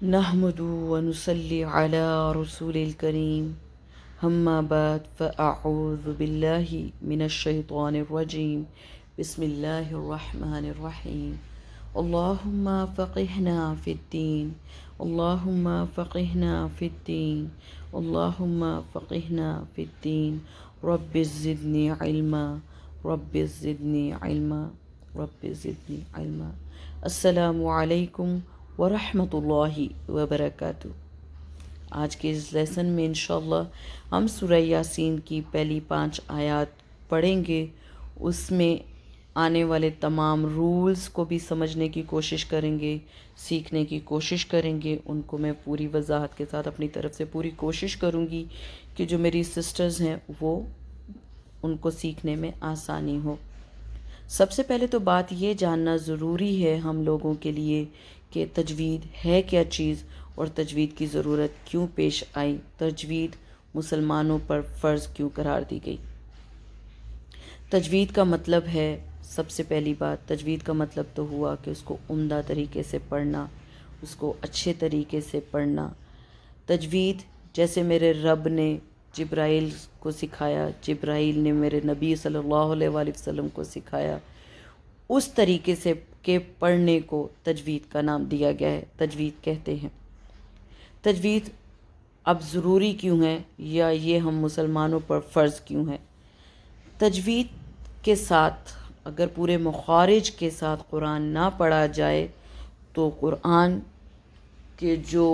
نحمد و نصلی علی رسول الکریم اما بعد فاعوذ باللہ من الشیطان الرجیم بسم اللہ الرحمن الرحیم اللہم فقہنا فی الدین اللہم فقہنا فی الدین اللہم فقہنا فی الدین رب زدنی علما رب زدنی علما رب زدنی علما۔ السلام علیکم ورحمۃ اللہ وبرکاتہ۔ آج کے اس لیسن میں انشاءاللہ ہم سورہ یاسین کی پہلی 5 آیات پڑھیں گے۔ اس میں آنے والے تمام رولز کو بھی سمجھنے کی کوشش کریں گے، سیکھنے کی کوشش کریں گے۔ ان کو میں پوری وضاحت کے ساتھ اپنی طرف سے پوری کوشش کروں گی کہ جو میری سسٹرز ہیں وہ ان کو سیکھنے میں آسانی ہو۔ سب سے پہلے تو بات یہ جاننا ضروری ہے ہم لوگوں کے لیے کہ تجوید ہے کیا چیز اور تجوید کی ضرورت کیوں پیش آئی، تجوید مسلمانوں پر فرض کیوں قرار دی گئی۔ تجوید کا مطلب ہے، سب سے پہلی بات، تجوید کا مطلب تو ہوا کہ اس کو عمدہ طریقے سے پڑھنا، اس کو اچھے طریقے سے پڑھنا۔ تجوید جیسے میرے رب نے جبرائیل کو سکھایا، جبرائیل نے میرے نبی صلی اللہ علیہ وآلہ وسلم کو سکھایا، اس طریقے سے کہ پڑھنے کو تجوید کا نام دیا گیا ہے، تجوید کہتے ہیں۔ تجوید اب ضروری کیوں ہے یا یہ ہم مسلمانوں پر فرض کیوں ہے؟ تجوید کے ساتھ اگر پورے مخارج کے ساتھ قرآن نہ پڑھا جائے تو قرآن کہ جو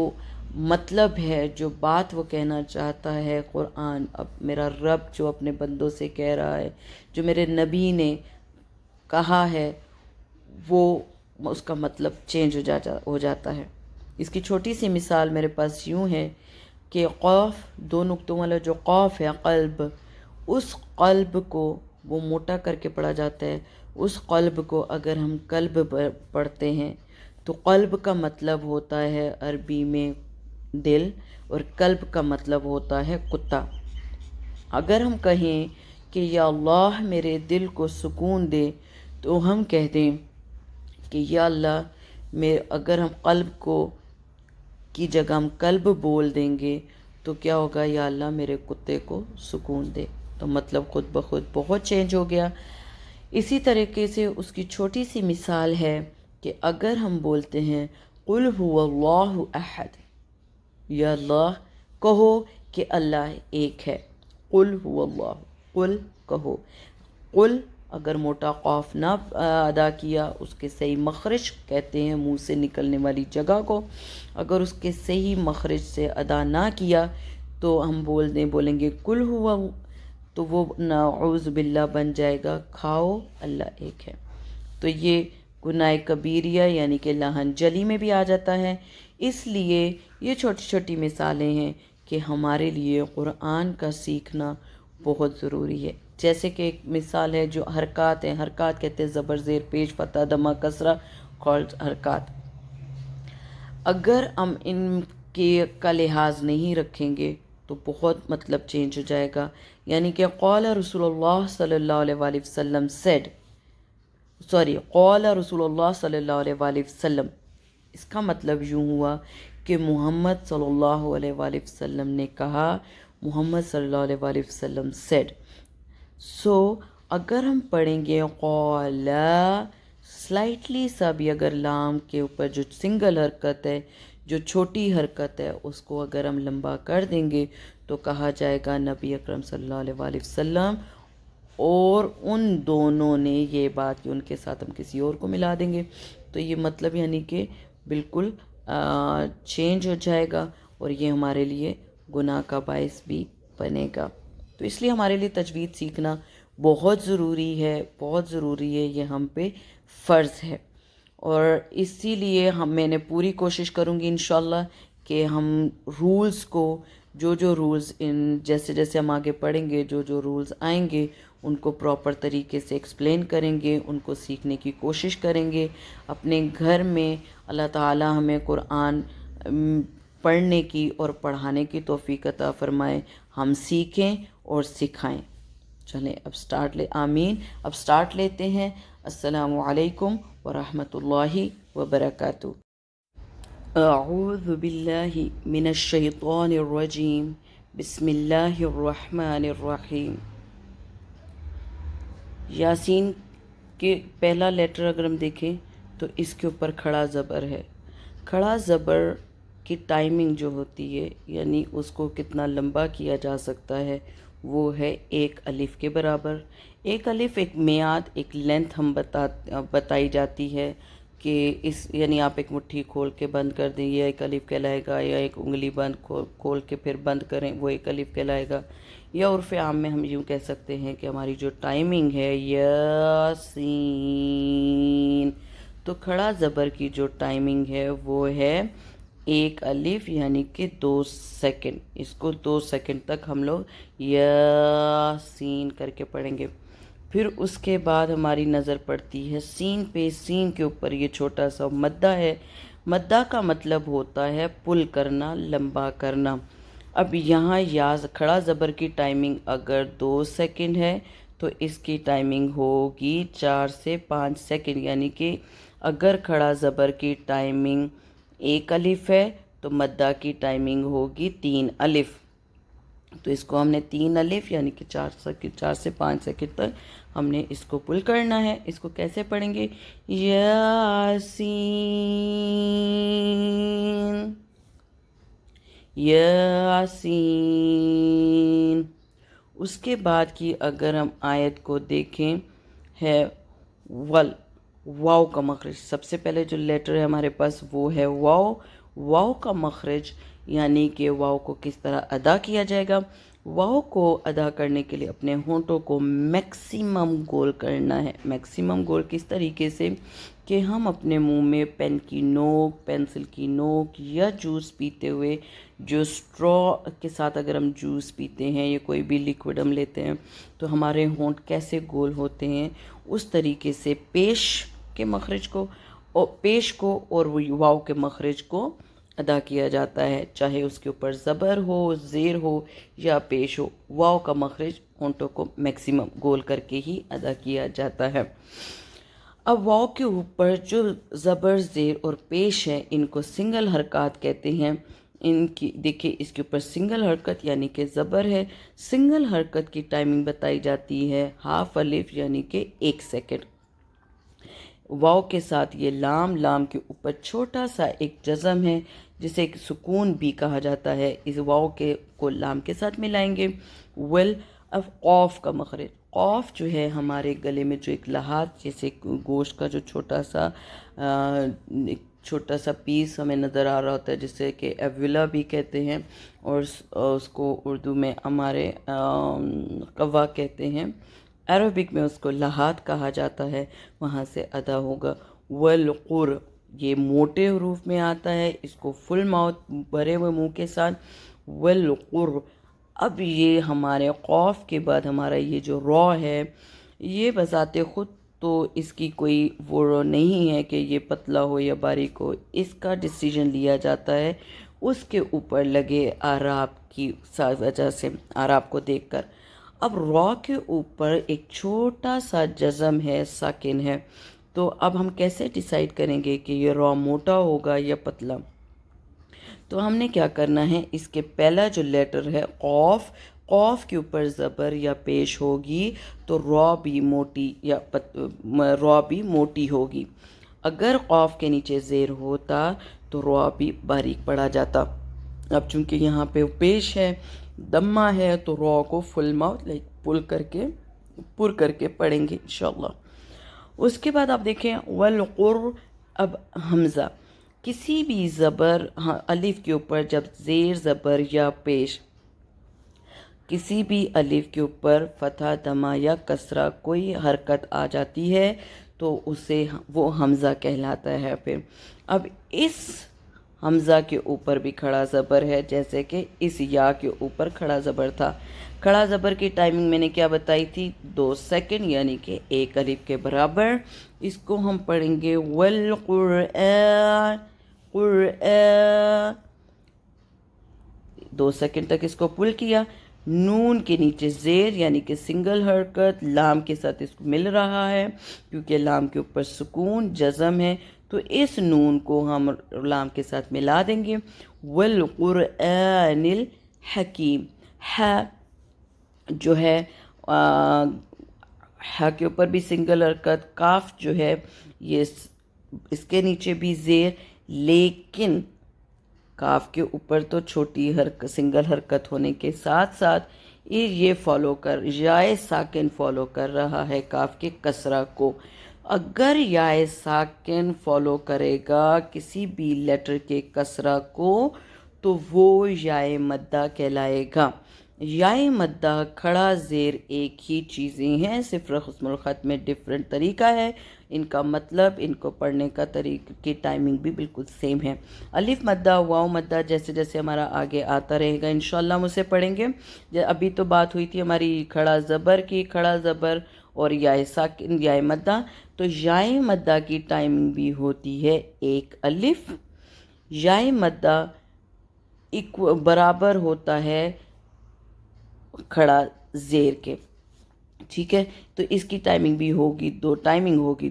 مطلب ہے، جو بات وہ کہنا چاہتا ہے، قرآن اب میرا رب جو اپنے بندوں سے کہہ رہا ہے، جو میرے نبی نے کہا ہے، وہ اس کا مطلب چینج ہو جاتا ہے۔ اس کی چھوٹی سی مثال میرے پاس یوں ہے کہ قاف، 2 نقطوں والا جو قاف ہے، قلب، اس قلب کو وہ موٹا کر کے پڑھا جاتا ہے۔ اس قلب کو اگر ہم قلب پڑھتے ہیں تو قلب کا مطلب ہوتا ہے عربی میں دل، اور قلب کا مطلب ہوتا ہے کتا۔ اگر ہم کہیں کہ یا اللہ میرے دل کو سکون دے تو ہم کہتے ہیں کہ یا اللہ اگر ہم قلب کی جگہ ہم قلب بول دیں گے تو کیا ہوگا، یا اللہ میرے کتے کو سکون دے، تو مطلب خود بخود بہت چینج ہو گیا۔ اسی طریقے سے اس کی چھوٹی سی مثال ہے کہ اگر ہم بولتے ہیں قل هو اللہ احد، یا اللہ کہو کہ اللہ ایک ہے، قل هو اللہ، قل کہو، قل اگر موٹا قاف نہ ادا کیا، اس کے صحیح مخرج کہتے ہیں منہ سے نکلنے والی جگہ کو، اگر اس کے صحیح مخرج سے ادا نہ کیا تو ہم بولیں گے قل ہوا، تو وہ نعوذ باللہ بن جائے گا کھاؤ اللہ ایک ہے۔ تو یہ گناہ کبیرہ یعنی کہ لہن جلی میں بھی آ جاتا ہے۔ اس لیے یہ چھوٹی چھوٹی مثالیں ہیں کہ ہمارے لیے قرآن کا سیکھنا بہت ضروری ہے۔ جیسے کہ ایک مثال ہے جو حرکات ہیں، حرکات کہتے ہیں زبر زیر پیش فتح دمہ کسرہ، کالڈ حرکات۔ اگر ہم ان کے کا لحاظ نہیں رکھیں گے تو بہت مطلب چینج ہو جائے گا۔ یعنی کہ قال رسول اللہ صلی اللہ علیہ وآلہ وسلم قال رسول اللہ صلی اللہ علیہ وآلہ وسلم، اس کا مطلب یوں ہوا کہ محمد صلی اللہ علیہ وآلہ وسلم نے کہا، محمد صلی اللہ علیہ وآلہ وسلم said۔ اگر ہم پڑھیں گے قال، سلائٹلی سا بھی اگر لام کے اوپر جو سنگل حرکت ہے، جو چھوٹی حرکت ہے، اس کو اگر ہم لمبا کر دیں گے تو کہا جائے گا نبی اکرم صلی اللہ علیہ وآلہ وسلم، اور ان دونوں نے یہ بات کہ ان کے ساتھ ہم کسی اور کو ملا دیں گے تو یہ مطلب یعنی کہ بالکل چینج ہو جائے گا، اور یہ ہمارے لیے گناہ کا باعث بھی بنے گا۔ تو اس لیے ہمارے لیے تجوید سیکھنا بہت ضروری ہے، بہت ضروری ہے، یہ ہم پہ فرض ہے۔ اور اسی لیے میں نے پوری کوشش کروں گی انشاءاللہ کہ ہم رولز کو، جو رولز جیسے جیسے ہم آگے پڑھیں گے، جو رولز آئیں گے ان کو پراپر طریقے سے ایکسپلین کریں گے، ان کو سیکھنے کی کوشش کریں گے اپنے گھر میں۔ اللہ تعالی ہمیں قرآن پڑھنے کی اور پڑھانے کی توفیق عطا فرمائے، ہم سیکھیں اور سکھائیں۔ چلیں آمین۔ اب سٹارٹ لیتے ہیں۔ السلام علیکم ورحمۃ اللہ وبرکاتہ۔ اعوذ باللہ من الشیطان الرجیم بسم اللہ الرحمن الرحیم۔ یاسین کے پہلا لیٹر اگر ہم دیکھیں تو اس کے اوپر کھڑا زبر ہے۔ کھڑا زبر کی ٹائمنگ جو ہوتی ہے، یعنی اس کو کتنا لمبا کیا جا سکتا ہے، وہ ہے 1 الف کے برابر۔ 1 الف ایک میعاد، ایک لینتھ ہم بتائی جاتی ہے کہ اس یعنی آپ ایک مٹھی کھول کے بند کر دیں، یہ 1 الف کہلائے گا، یا ایک انگلی بند کھول کے پھر بند کریں، وہ 1 الف کہلائے گا۔ یا عرف عام میں ہم یوں کہہ سکتے ہیں کہ ہماری جو ٹائمنگ ہے یاسین، تو کھڑا زبر کی جو ٹائمنگ ہے وہ ہے 1 الف یعنی کہ 2 سیکنڈ۔ اس کو 2 سیکنڈ تک ہم لوگ یاسین کر کے پڑھیں گے۔ پھر اس کے بعد ہماری نظر پڑتی ہے سین پہ۔ سین کے اوپر یہ چھوٹا سا مدہ ہے۔ مدہ کا مطلب ہوتا ہے پل کرنا، لمبا کرنا۔ اب یہاں کھڑا زبر کی ٹائمنگ اگر 2 سیکنڈ ہے تو اس کی ٹائمنگ ہوگی 4 سے 5 سیکنڈ، یعنی کہ اگر کھڑا زبر کی ٹائمنگ 1 الف ہے تو مدہ کی ٹائمنگ ہوگی 3 الف۔ تو اس کو ہم نے 3 الف یعنی کہ 4 سے 5 سیکنڈ تک ہم نے اس کو پل کرنا ہے۔ اس کو کیسے پڑھیں گے؟ یاسین، یاسین۔ اس کے بعد کی اگر ہم آیت کو دیکھیں ہے واو کا مخرج۔ سب سے پہلے جو لیٹر ہے ہمارے پاس وہ ہے واو۔ واو کا مخرج یعنی کہ واو کو کس طرح ادا کیا جائے گا۔ واو کو ادا کرنے کے لیے اپنے ہونٹوں کو میکسیمم گول کرنا ہے۔ میکسیمم گول کس طریقے سے کہ ہم اپنے منہ میں پین کی نوک، پینسل کی نوک یا جوس پیتے ہوئے جو اسٹرا کے ساتھ اگر ہم جوس پیتے ہیں یا کوئی بھی لیکوڈ ہم لیتے ہیں تو ہمارے ہونٹ کیسے گول ہوتے ہیں، اس طریقے سے پیش کے مخرج کو اور واو کے مخرج کو ادا کیا جاتا ہے، چاہے اس کے اوپر زبر ہو، زیر ہو یا پیش ہو۔ واو کا مخرج ہونٹوں کو میکسیمم گول کر کے ہی ادا کیا جاتا ہے۔ اب واو کے اوپر جو زبر، زیر اور پیش ہے ان کو سنگل حرکات کہتے ہیں۔ ان کی دیکھیں، اس کے اوپر سنگل حرکت یعنی کہ زبر ہے۔ سنگل حرکت کی ٹائمنگ بتائی جاتی ہے ½ الف یعنی کہ 1 سیکنڈ۔ واو کے ساتھ یہ لام کے اوپر چھوٹا سا ایک جزم ہے جسے ایک سکون بھی کہا جاتا ہے۔ اس واو کو لام کے ساتھ ملائیں گے۔ اب قاف کا مخرج۔ قاف جو ہے ہمارے گلے میں جو ایک لحاظ جیسے گوشت کا جو چھوٹا سا پیس ہمیں نظر آ رہا ہوتا ہے، جسے کہ ایولا بھی کہتے ہیں، اور اس کو اردو میں ہمارے قوا کہتے ہیں، عربک میں اس کو لحاظ کہا جاتا ہے، وہاں سے ادا ہوگا۔ والقر، یہ موٹے حروف میں آتا ہے، اس کو فل ماؤتھ بھرے ہوئے منہ کے ساتھ والقر۔ اب یہ ہمارے قاف کے بعد ہمارا یہ جو را ہے، یہ بذات خود تو اس کی کوئی وہ نہیں ہے کہ یہ پتلا ہو یا باریک ہو، اس کا ڈیسیجن لیا جاتا ہے اس کے اوپر لگے اعراب کی وجہ سے، اعراب کو دیکھ کر۔ اب را کے اوپر ایک چھوٹا سا جزم ہے، ساکن ہے، تو اب ہم کیسے ڈیسائیڈ کریں گے کہ یہ را موٹا ہوگا یا پتلا؟ تو ہم نے کیا کرنا ہے، اس کے پہلا جو لیٹر ہے قاف، قاف کے اوپر زبر یا پیش ہوگی تو را بھی موٹی ہوگی۔ اگر قاف کے نیچے زیر ہوتا تو را بھی باریک پڑا جاتا۔ اب چونکہ یہاں پہ پیش ہے، دمہ ہے، تو را کو فل ماؤتھ پر کر کے پڑھیں گے انشاءاللہ۔ اس کے بعد آپ دیکھیں والقر۔ اب حمزہ، کسی بھی زبر الف کے اوپر جب زیر، زبر یا پیش، کسی بھی الف کے اوپر فتح، دمہ یا کسرہ کوئی حرکت آ جاتی ہے تو اسے وہ حمزہ کہلاتا ہے۔ پھر اب اس حمزہ کے اوپر بھی کھڑا زبر ہے، جیسے کہ اس یا کے اوپر کھڑا زبر تھا۔ کھڑا زبر کی ٹائمنگ میں نے کیا بتائی تھی؟ 2 سیکنڈ یعنی کہ 1 الف کے برابر۔ اس کو ہم پڑھیں گے والقرآن، قرآن، 2 سیکنڈ تک اس کو پل کیا۔ نون کے نیچے زیر یعنی کہ سنگل حرکت، لام کے ساتھ اس کو مل رہا ہے کیونکہ لام کے اوپر سکون جزم ہے تو اس نون کو ہم لام کے ساتھ ملا دیں گے، والقرآن الحکیم، جو ہے ہا کے اوپر بھی سنگل حرکت، کاف جو ہے یہ اس کے نیچے بھی زیر، لیکن کاف کے اوپر تو چھوٹی سنگل حرکت ہونے کے ساتھ ساتھ یہ فالو یائے ساکن فالو کر رہا ہے کاف کے کسرہ کو۔ اگر یائے ساکن فالو کرے گا کسی بھی لیٹر کے کسرہ کو تو وہ یائے مدہ کہلائے گا۔ یائے مدہ کھڑا زیر ایک ہی چیزیں ہیں، صرف رسم الخط میں ڈیفرنٹ طریقہ ہے، ان کا مطلب، ان کو پڑھنے کا طریقہ کی ٹائمنگ بھی بالکل سیم ہے۔ الف مدہ، واو مدہ جیسے جیسے ہمارا آگے آتا رہے گا انشاءاللہ ہم اسے پڑھیں گے۔ ابھی تو بات ہوئی تھی ہماری کھڑا زبر کی، کھڑا زبر اور یائے ساکن یائے مدہ، تو یائے مدہ کی ٹائمنگ بھی ہوتی ہے ایک الف، یائے مدہ برابر ہوتا ہے کھڑا زیر کے، ٹھیک ہے، تو اس کی ٹائمنگ بھی ہوگی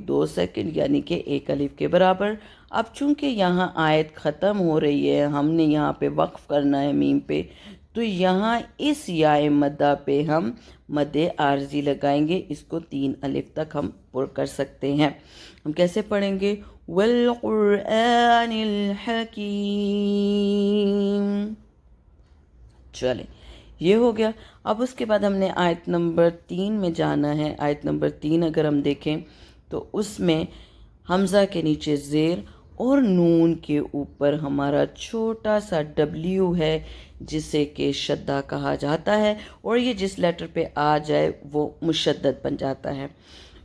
دو سیکنڈ، یعنی کہ ایک الف کے برابر۔ اب چونکہ یہاں آیت ختم ہو رہی ہے، ہم نے یہاں پہ وقف کرنا ہے میم پہ، تو یہاں اس یائے مدہ پہ ہم مد عارضی لگائیں گے، اس کو 3 الف تک ہم پر کر سکتے ہیں۔ ہم کیسے پڑھیں گے؟ والقرآن الحکیم، چلیں یہ ہو گیا۔ اب اس کے بعد ہم نے آیت نمبر 3 میں جانا ہے۔ آیت نمبر 3 اگر ہم دیکھیں تو اس میں حمزہ کے نیچے زیر اور نون کے اوپر ہمارا چھوٹا سا ڈبلیو ہے جسے کہ شدہ کہا جاتا ہے، اور یہ جس لیٹر پہ آ جائے وہ مشدد بن جاتا ہے۔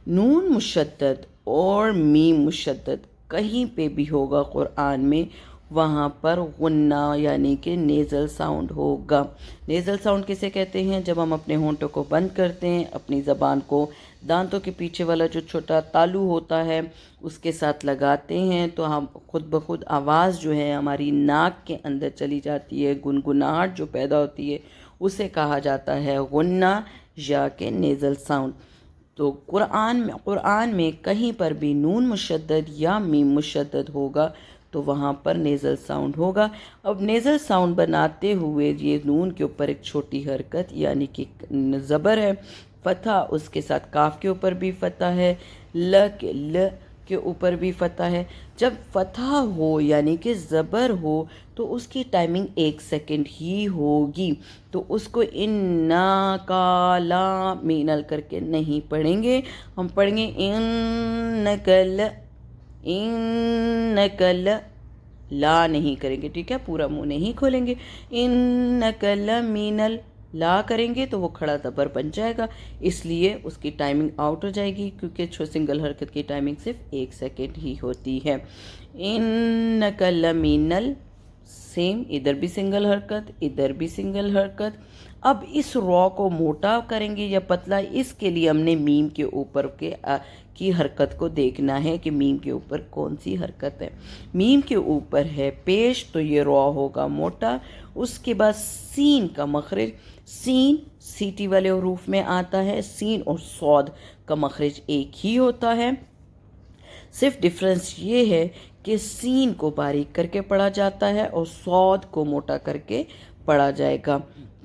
نون مشدد اور میم مشدد کہیں پہ بھی ہوگا قرآن میں، وہاں پر غنہ یعنی کہ نیزل ساؤنڈ ہوگا۔ نیزل ساؤنڈ کسے کہتے ہیں؟ جب ہم اپنے ہونٹوں کو بند کرتے ہیں، اپنی زبان کو دانتوں کے پیچھے والا جو چھوٹا تالو ہوتا ہے اس کے ساتھ لگاتے ہیں تو ہم خود بخود آواز جو ہے ہماری ناک کے اندر چلی جاتی ہے، گنگناہٹ جو پیدا ہوتی ہے اسے کہا جاتا ہے غنہ یا کہ نیزل ساؤنڈ۔ تو قرآن میں کہیں پر بھی نون مشدد یا میم مشدد ہوگا تو وہاں پر نیزل ساؤنڈ ہوگا۔ اب نیزل ساؤنڈ بناتے ہوئے یہ نون کے اوپر ایک چھوٹی حرکت یعنی کہ زبر ہے، فتح اس کے ساتھ کاف کے اوپر بھی فتح ہے، ل کے اوپر بھی فتح ہے۔ جب فتح ہو یعنی کہ زبر ہو تو اس کی ٹائمنگ 1 سیکنڈ ہی ہوگی، تو اس کو انا کا لا مینل کر کے نہیں پڑھیں گے، ہم پڑھیں گے انکل، انکل، لا نہیں کریں گے، ٹھیک ہے، پورا منہ نہیں کھولیں گے، انکل مینل، لا کریں گے تو وہ کھڑا زبر بن جائے گا، اس لیے اس کی ٹائمنگ آؤٹ ہو جائے گی کیونکہ سنگل حرکت کی ٹائمنگ صرف 1 سیکنڈ ہی ہوتی ہے۔ انک لمینل، سیم، ادھر بھی سنگل حرکت، ادھر بھی سنگل حرکت۔ اب اس رو کو موٹا کریں گے یا پتلا، اس کے لیے ہم نے میم کے اوپر کی حرکت کو دیکھنا ہے کہ میم کے اوپر کون سی حرکت ہے۔ میم کے اوپر ہے پیش تو یہ رو ہوگا موٹا، اس کے بعد سین کا مخرج، سین سیٹی والے حروف میں آتا ہے، سین اور صاد کا مخرج ایک ہی ہوتا ہے، صرف ڈفرنس یہ ہے کہ سین کو باریک کر کے پڑھا جاتا ہے اور صاد کو موٹا کر کے پڑھا جائے گا۔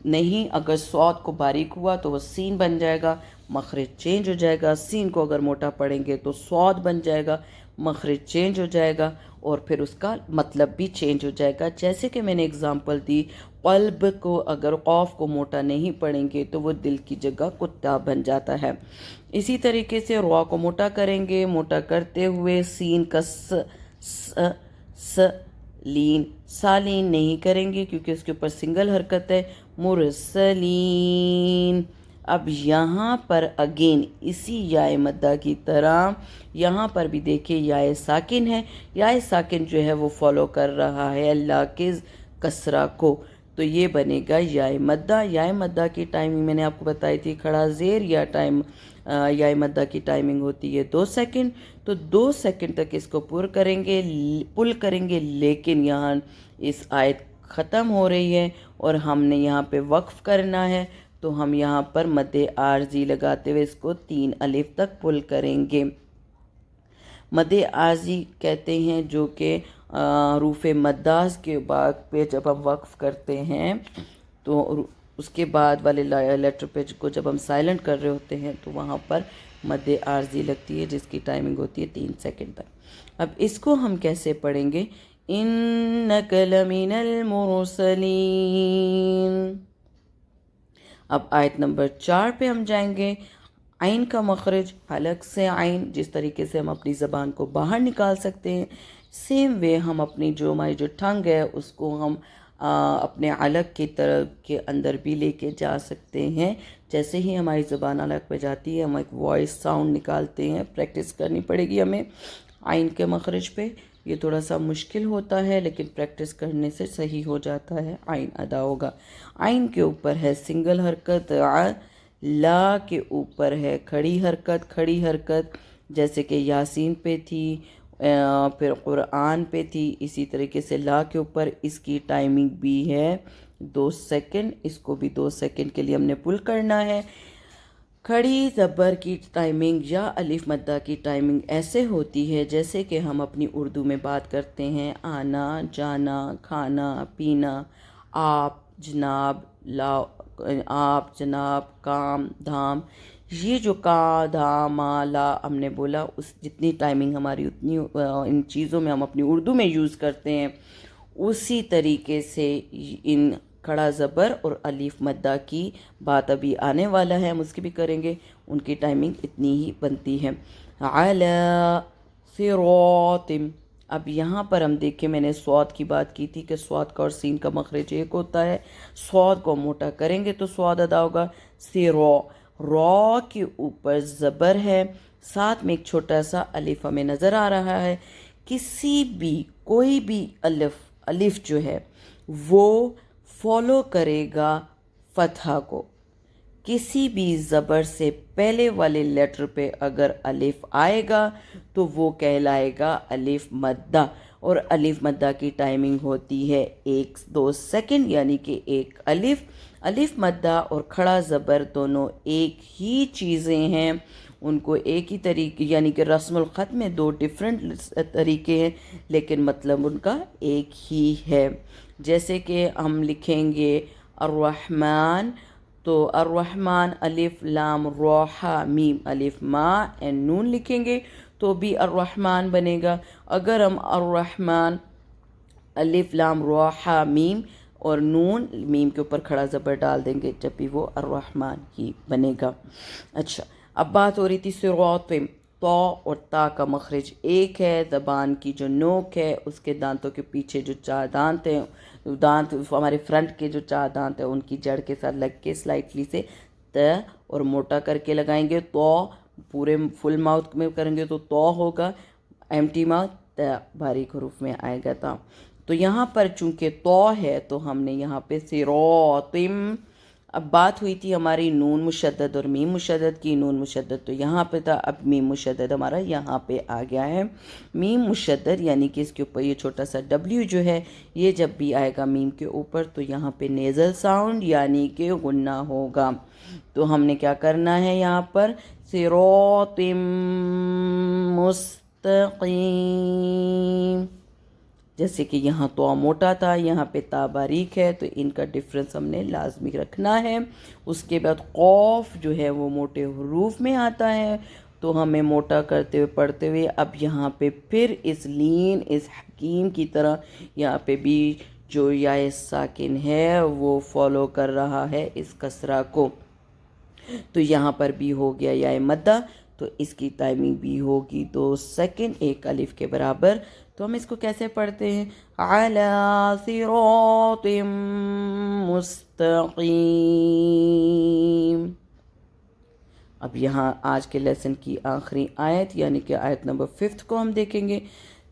نہیں، اگر صاد کو باریک ہوا تو وہ سین بن جائے گا، مخرج چینج ہو جائے گا، سین کو اگر موٹا پڑھیں گے تو صاد بن جائے گا، مخرج چینج ہو جائے گا اور پھر اس کا مطلب بھی چینج ہو جائے گا۔ جیسے کہ میں نے اگزامپل دی، قلب کو اگر قوف کو موٹا نہیں پڑھیں گے تو وہ دل کی جگہ کتا بن جاتا ہے۔ اسی طریقے سے رو کو موٹا کریں گے، موٹا کرتے ہوئے سین کا س لین، سالین نہیں کریں گے کیونکہ اس کے اوپر سنگل حرکت ہے، مرسلین۔ اب یہاں پر اگین اسی یائے مدہ کی طرح یہاں پر بھی دیکھیں یائے ساکن ہے، یائے ساکن جو ہے وہ فالو کر رہا ہے اللہ کے کسرہ کو، تو یہ بنے گا یائے مدہ۔ یائے مدہ کی ٹائمنگ میں نے آپ کو بتائی تھی، کھڑا زیر یا یائے مدہ کی ٹائمنگ ہوتی ہے 2 سیکنڈ، تو 2 سیکنڈ تک اس کو پل کریں گے، لیکن یہاں اس آیت ختم ہو رہی ہے اور ہم نے یہاں پہ وقف کرنا ہے تو ہم یہاں پر مد عارضی لگاتے ہوئے اس کو 3 الف تک پل کریں گے۔ مد عارضی کہتے ہیں جو کہ حروف مداز کے بعد پہ جب ہم وقف کرتے ہیں تو اس کے بعد والے لیٹر پہ کو جب ہم سائلنٹ کر رہے ہوتے ہیں تو وہاں پر مد عارضی لگتی ہے، جس کی ٹائمنگ ہوتی ہے 3 سیکنڈ تک۔ اب اس کو ہم کیسے پڑھیں گے؟ اِنَّكَ لَمِنَ الْمُرْسَلِينَ۔ اب آیت نمبر 4 پہ ہم جائیں گے۔ عین کا مخرج، حلق سے عین، جس طریقے سے ہم اپنی زبان کو باہر نکال سکتے ہیں، سیم وے ہم اپنی ہماری جو ٹھنگ ہے اس کو ہم اپنے حلق کی طرف کے اندر بھی لے کے جا سکتے ہیں۔ جیسے ہی ہماری زبان حلق پہ جاتی ہے ہم ایک وائس ساؤنڈ نکالتے ہیں۔ پریکٹس کرنی پڑے گی ہمیں عین کے مخرج پہ، یہ تھوڑا سا مشکل ہوتا ہے لیکن پریکٹس کرنے سے صحیح ہو جاتا ہے، عین ادا ہوگا۔ عین کے اوپر ہے سنگل حرکت، لا کے اوپر ہے کھڑی حرکت، کھڑی حرکت جیسے کہ یاسین پہ تھی، پھر قرآن پہ تھی، اسی طریقے سے لا کے اوپر اس کی ٹائمنگ بھی ہے 2 سیکنڈ، اس کو بھی 2 سیکنڈ کے لیے ہم نے پل کرنا ہے۔ کھڑی زبر کی ٹائمنگ یا الف مدہ کی ٹائمنگ ایسے ہوتی ہے جیسے کہ ہم اپنی اردو میں بات کرتے ہیں، آنا، جانا، کھانا، پینا، آپ، جناب، لا، آپ، جناب، کام، دھام، یہ جو کا، دھام، لا ہم نے بولا، اس جتنی ٹائمنگ ہماری اتنی ان چیزوں میں ہم اپنی اردو میں یوز کرتے ہیں، اسی طریقے سے ان کھڑا زبر اور الف مدہ کی بات ابھی آنے والا ہے، ہم اس کی بھی کریں گے، ان کی ٹائمنگ اتنی ہی بنتی ہے۔ علی صراط، اب یہاں پر ہم دیکھیں، میں نے صاد کی بات کی تھی کہ صاد کا اور سین کا مخرج ایک ہوتا ہے، صاد کو موٹا کریں گے تو صاد ادا ہوگا۔ سیرو، را کے اوپر زبر ہے، ساتھ میں ایک چھوٹا سا الف ہمیں نظر آ رہا ہے۔ کسی بھی کوئی بھی الف جو ہے وہ فالو کرے گا فتحہ کو، کسی بھی زبر سے پہلے والے لیٹر پہ اگر الف آئے گا تو وہ کہلائے گا الف مدہ، اور الف مدہ کی ٹائمنگ ہوتی ہے 1-2 سیکنڈ، یعنی کہ ایک الف مدہ اور کھڑا زبر دونوں ایک ہی چیزیں ہیں، ان کو ایک ہی طریقے، یعنی کہ رسم الخط میں 2 ڈیفرنٹ طریقے ہیں لیکن مطلب ان کا ایک ہی ہے۔ جیسے کہ ہم لکھیں گے الرحمن، تو الرحمن الف لام را میم الف ما اینڈ نون لکھیں گے تو بھی الرحمن بنے گا۔ اگر ہم الرحمن الف لام را میم اور نون، میم کے اوپر کھڑا زبر ڈال دیں گے جب بھی وہ الرحمن ہی بنے گا۔ اچھا، اب بات ہو رہی تھی صراط، تو اور تا کا مخرج ایک ہے، زبان کی جو نوک ہے اس کے دانتوں کے پیچھے جو 4 دانت ہیں، دانت ہمارے فرنٹ کے جو 4 دانت ہیں ان کی جڑ کے ساتھ لگ کے سلائٹلی سے ت اور موٹا کر کے لگائیں گے، تو پورے فل ماؤتھ میں کریں گے تو ہوگا، ایمٹی ماؤتھ ت باریک حروف میں آئے گا تا۔ تو یہاں پر چونکہ تو ہے تو ہم نے یہاں پہ صراطم، اب بات ہوئی تھی ہماری نون مشدد اور میم مشدد کی، نون مشدد تو یہاں پہ تھا، اب میم مشدد ہمارا یہاں پہ آ گیا ہے۔ میم مشدد یعنی کہ اس کے اوپر یہ چھوٹا سا ڈبلیو جو ہے، یہ جب بھی آئے گا میم کے اوپر تو یہاں پہ نیزل ساؤنڈ یعنی کہ غنہ ہوگا۔ تو ہم نے کیا کرنا ہے یہاں پر، صراط مستقیم، جیسے کہ یہاں تو موٹا تھا، یہاں پہ تا باریک ہے، تو ان کا ڈفرنس ہم نے لازمی رکھنا ہے۔ اس کے بعد قوف جو ہے وہ موٹے حروف میں آتا ہے تو ہمیں موٹا کرتے ہوئے پڑھتے ہوئے، اب یہاں پہ پھر اس لین، اس حکیم کی طرح یہاں پہ بھی جو یا ساکن ہے وہ فالو کر رہا ہے اس کسرہ کو، تو یہاں پر بھی ہو گیا یا مدہ، تو اس کی ٹائمنگ بھی ہوگی 2 سیکنڈ، ایک الف کے برابر۔ تو ہم اس کو کیسے پڑھتے ہیں، علی صراط مستقیم۔ اب یہاں آج کے لیسن کی آخری آیت یعنی کہ آیت نمبر 5 کو ہم دیکھیں گے۔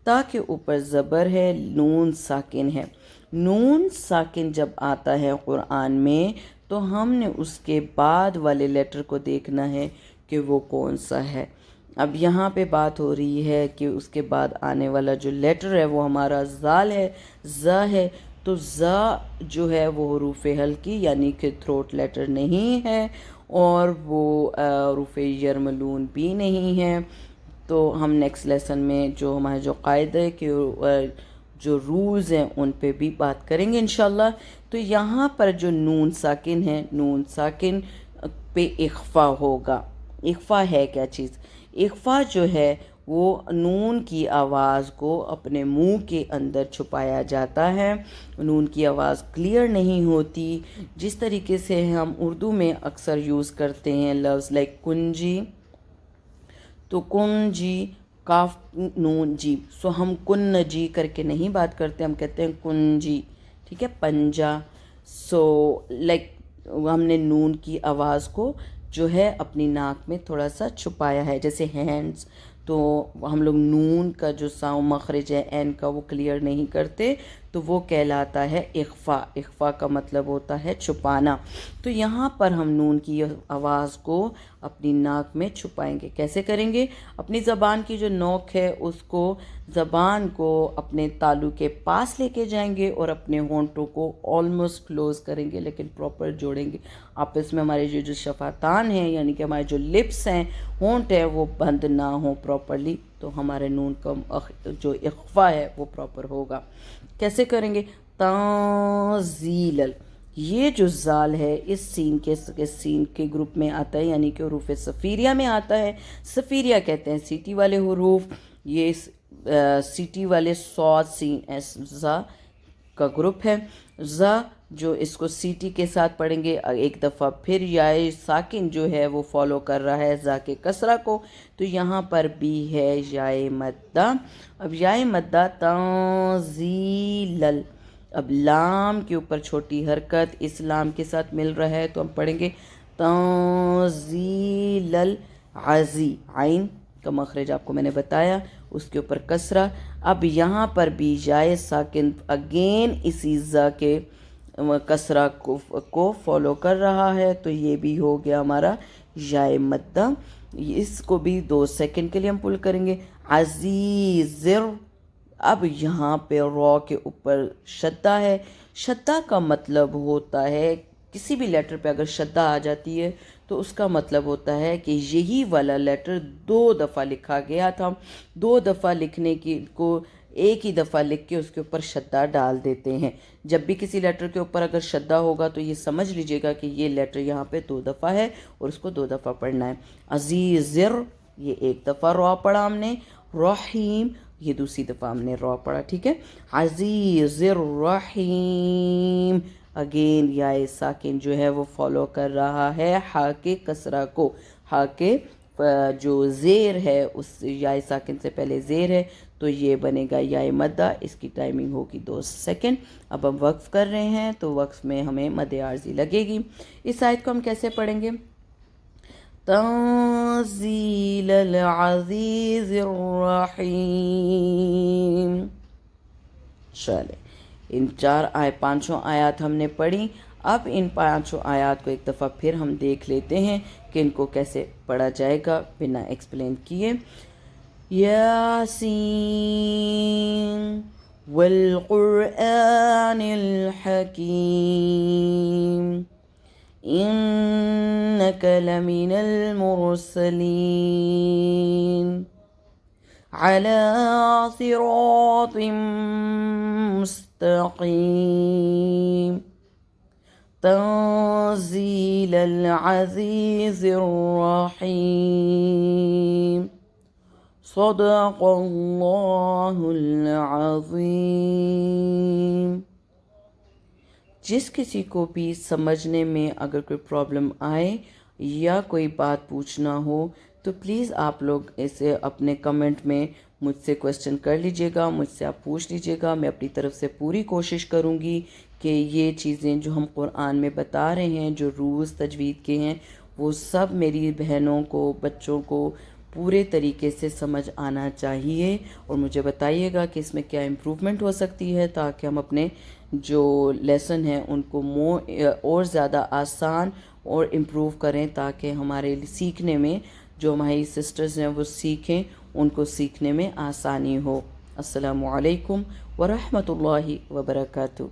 تا کے اوپر زبر ہے، نون ساکن ہے، نون ساکن جب آتا ہے قرآن میں تو ہم نے اس کے بعد والے لیٹر کو دیکھنا ہے کہ وہ کون سا ہے۔ اب یہاں پہ بات ہو رہی ہے کہ اس کے بعد آنے والا جو لیٹر ہے وہ ہمارا زال ہے، ز ہے، تو ز جو ہے وہ حروف ہلکی یعنی کہ تھروٹ لیٹر نہیں ہے اور وہ حروف یرملون بھی نہیں ہے۔ تو ہم نیکسٹ لیسن میں جو ہمارے جو قاعدے کے جو رولز ہیں ان پہ بھی بات کریں گے انشاءاللہ. تو یہاں پر جو نون ساکن ہے، نون ساکن پہ اخفا ہوگا. اخفا ہے کیا چیز؟ اخفا جو ہے وہ نون کی آواز کو اپنے منہ کے اندر چھپایا جاتا ہے. نون کی آواز کلیئر نہیں ہوتی. جس طریقے سے ہم اردو میں اکثر یوز کرتے ہیں لفظ لائک کنجی، تو کنجی کاف نون جی، سو ہم کن جی کر کے نہیں بات کرتے، ہم کہتے ہیں کنجی. ٹھیک ہے، پنجا. سو لائک ہم نے نون کی آواز کو جو ہے اپنی ناک میں تھوڑا سا چھپایا ہے. جیسے ہینڈز، تو ہم لوگ نون کا جو مخرج ہے این کا وہ کلیئر نہیں کرتے، تو وہ کہلاتا ہے اخفا. اخفا کا مطلب ہوتا ہے چھپانا. تو یہاں پر ہم نون کی آواز کو اپنی ناک میں چھپائیں گے. کیسے کریں گے؟ اپنی زبان کی جو نوک ہے اس کو، زبان کو اپنے تالو کے پاس لے کے جائیں گے اور اپنے ہونٹوں کو آلموسٹ کلوز کریں گے، لیکن پراپر جوڑیں گے آپس میں. ہمارے جو شفاتان ہیں یعنی کہ ہمارے جو لپس ہیں، ہونٹ ہے، وہ بند نہ ہوں پراپرلی، تو ہمارے نون کا جو اخفا ہے وہ پراپر ہوگا. کیسے کریں گے؟ تنزیل. یہ جو زال ہے اس سین کے گروپ میں آتا ہے، یعنی کہ حروف صفیریہ میں آتا ہے. صفیریہ کہتے ہیں سیٹی والے حروف. یہ سیٹی والے صاد سین ایس زا کا گروپ ہے. زا جو اس کو سیٹی کے ساتھ پڑھیں گے ایک دفعہ، پھر یائے ساکن جو ہے وہ فالو کر رہا ہے زا کے کسرہ کو. تو یہاں پر بھی ہے یائے مدہ. اب یائے مدہ تنزیلل. اب لام کے اوپر چھوٹی حرکت اس لام کے ساتھ مل رہا ہے، تو ہم پڑھیں گے تنزیلل عزی. عین کا مخرج آپ کو میں نے بتایا، اس کے اوپر کسرہ. اب یہاں پر بھی یائے ساکن اگین اسی زا کے کسرہ کو فالو کر رہا ہے، تو یہ بھی ہو گیا ہمارا یائے مدہ. اس کو بھی 2 سیکنڈ کے لیے ہم پل کریں گے. عزیزر. اب یہاں پہ را کے اوپر شدہ ہے. شدہ کا مطلب ہوتا ہے کسی بھی لیٹر پہ اگر شدہ آ جاتی ہے تو اس کا مطلب ہوتا ہے کہ یہی والا لیٹر 2 دفعہ لکھا گیا تھا. 2 دفعہ لکھنے کو ایک ہی دفعہ لکھ کے اس کے اوپر شدہ ڈال دیتے ہیں. جب بھی کسی لیٹر کے اوپر اگر شدہ ہوگا تو یہ سمجھ لیجئے گا کہ یہ لیٹر یہاں پہ 2 دفعہ ہے اور اس کو 2 دفعہ پڑھنا ہے. عزیزر یہ 1 دفعہ را پڑھا ہم نے. رحیم یہ دوسری دفعہ ہم نے را پڑھا. ٹھیک ہے، عزیزر رحیم. اگین یائے ساکن جو ہے وہ فالو کر رہا ہے ہا کے کسرہ کو. ہا کے جو زیر ہے اس یائے ساکن سے پہلے زیر ہے، تو یہ بنے گا یائے مدہ. اس کی ٹائمنگ ہوگی 2 سیکنڈ. اب ہم وقف کر رہے ہیں تو وقف میں ہمیں مد عارضی لگے گی. اس آیت کو ہم کیسے پڑھیں گے؟ تنزیل العزیز الرحیم. چلے، ان 5 آیات ہم نے پڑھی. اب ان 5 آیات کو ایک دفعہ پھر ہم دیکھ لیتے ہیں کہ ان کو کیسے پڑھا جائے گا بنا ایکسپلین کیے. یاسین والقرآن الحکیم انک لمن المرسلین علی صراط مستقیم تنزیل العزیز الرحیم صدق اللہ العظیم. جس کسی کو بھی سمجھنے میں اگر کوئی پرابلم آئے یا کوئی بات پوچھنا ہو تو پلیز آپ لوگ اسے اپنے کمنٹ میں مجھ سے کویسچن کر لیجئے گا، مجھ سے آپ پوچھ لیجئے گا. میں اپنی طرف سے پوری کوشش کروں گی کہ یہ چیزیں جو ہم قرآن میں بتا رہے ہیں، جو رولز تجوید کے ہیں، وہ سب میری بہنوں کو، بچوں کو پورے طریقے سے سمجھ آنا چاہیے. اور مجھے بتائیے گا کہ اس میں کیا امپروومنٹ ہو سکتی ہے تاکہ ہم اپنے جو لیسن ہیں ان کو اور زیادہ آسان اور امپروو کریں، تاکہ ہمارے سیکھنے میں جو ہماری سسٹرز ہیں وہ سیکھیں، ان کو سیکھنے میں آسانی ہو. السلام علیکم ورحمۃ اللہ وبرکاتہ.